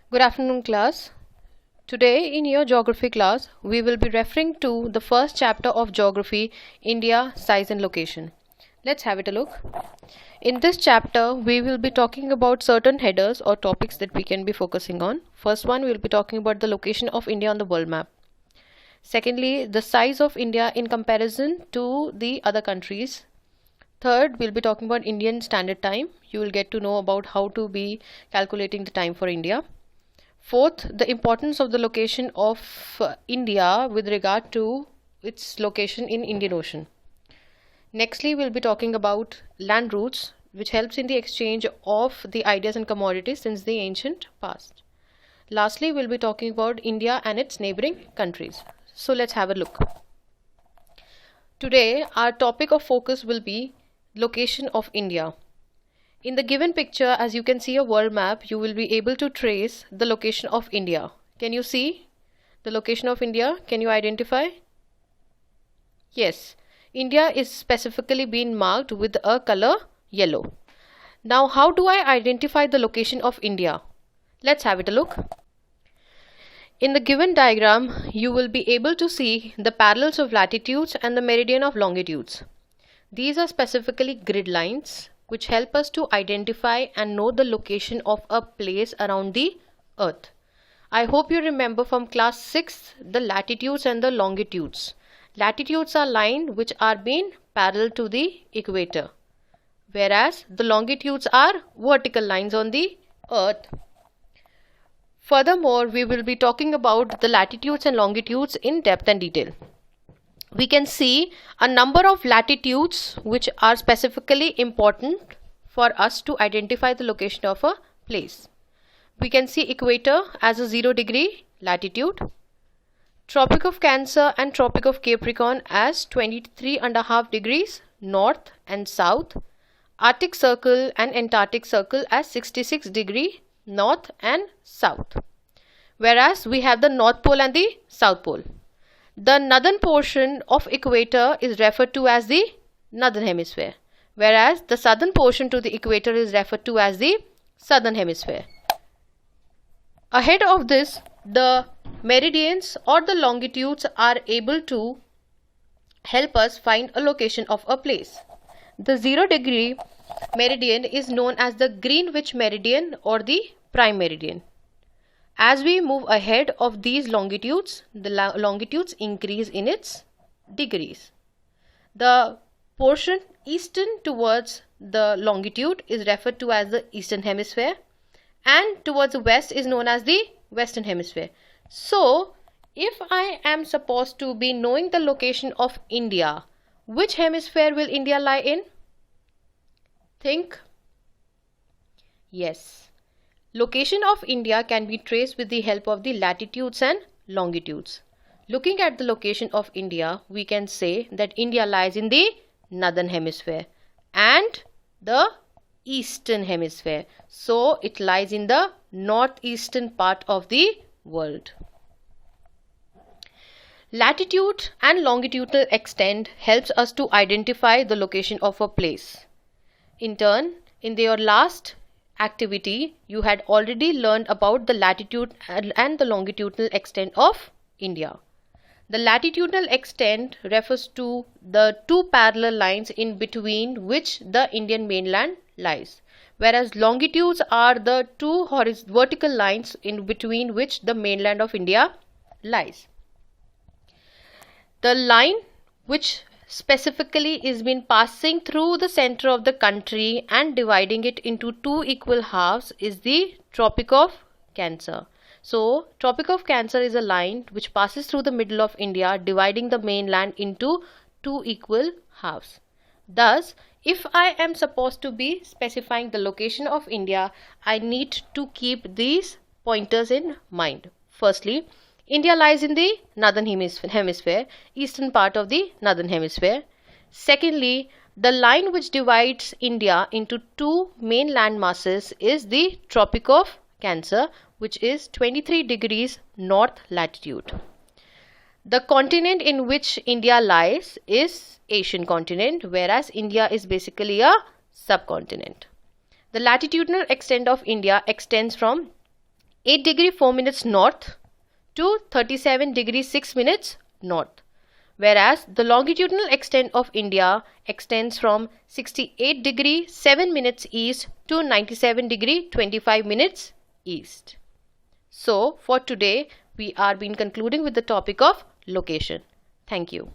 Good afternoon, class. Today in your geography class, we will be referring to the first chapter of geography, India, size and location. Let's have it a look. In this chapter, we will be talking about certain headers or topics that we can be focusing on. First one, we will be talking about the location of India on the world map. Secondly, the size of India in comparison to the other countries. Third, we'll be talking about Indian Standard Time. You will get to know about how to be calculating the time for India. Fourth, the importance of the location of India with regard to its location in Indian Ocean. Nextly, we'll be talking about land routes, which helps in the exchange of the ideas and commodities since the ancient past. Lastly, we'll be talking about India and its neighboring countries. So let's have a look. Today, our topic of focus will be location of India. In the given picture, as you can see a world map, you will be able to trace the location of India. Can you see the location of India? Can you identify? Yes, India is specifically being marked with a color yellow. Now, how do I identify the location of India? Let's have it a look. In the given diagram, you will be able to see the parallels of latitudes and the meridian of longitudes. These are specifically grid lines which help us to identify and know the location of a place around the earth. I hope you remember from class 6 the latitudes and the longitudes. Latitudes are lines which are being parallel to the equator, whereas the longitudes are vertical lines on the earth. Furthermore, we will be talking about the latitudes and longitudes in depth and detail. We can see a number of latitudes which are specifically important for us to identify the location of a place. We can see equator as a 0° latitude, Tropic of Cancer and Tropic of Capricorn as 23.5 degrees north and south, Arctic Circle and Antarctic Circle as 66° north and south, whereas we have the North Pole and the South Pole. The northern portion of equator is referred to as the northern hemisphere, whereas the southern portion to the equator is referred to as the southern hemisphere. Ahead of this, the meridians or the longitudes are able to help us find a location of a place. The 0° meridian is known as the Greenwich meridian or the prime meridian. As we move ahead of these longitudes, the longitudes increase in its degrees. The portion eastern towards the longitude is referred to as the eastern hemisphere, and towards the west is known as the western hemisphere. So, if I am supposed to be knowing the location of India, which hemisphere will India lie in? Think. Yes. Location of India can be traced with the help of the latitudes and longitudes. Looking at the location of India, we can say that India lies in the northern hemisphere and the eastern hemisphere. So, it lies in the northeastern part of the world. Latitude and longitudinal extent helps us to identify the location of a place. In turn, in your last activity, you had already learned about the latitude and the longitudinal extent of India. The latitudinal extent refers to the two parallel lines in between which the Indian mainland lies, whereas longitudes are the two vertical lines in between which the mainland of India lies. The line which specifically is been passing through the center of the country and dividing it into two equal halves is the Tropic of Cancer. So, Tropic of Cancer is a line which passes through the middle of India, dividing the mainland into two equal halves. Thus, if I am supposed to be specifying the location of India, I need to keep these pointers in mind. Firstly, India lies in the northern hemisphere, eastern part of the northern hemisphere. Secondly, the line which divides India into two main land masses is the Tropic of Cancer, which is 23° north latitude. The continent in which India lies is Asian continent, whereas India is basically a subcontinent. The latitudinal extent of India extends from 8 degree 4 minutes north to 37 degree 6 minutes north. Whereas the longitudinal extent of India extends from 68 degree 7 minutes east to 97 degree 25 minutes east. So for today we are concluding with the topic of location. Thank you.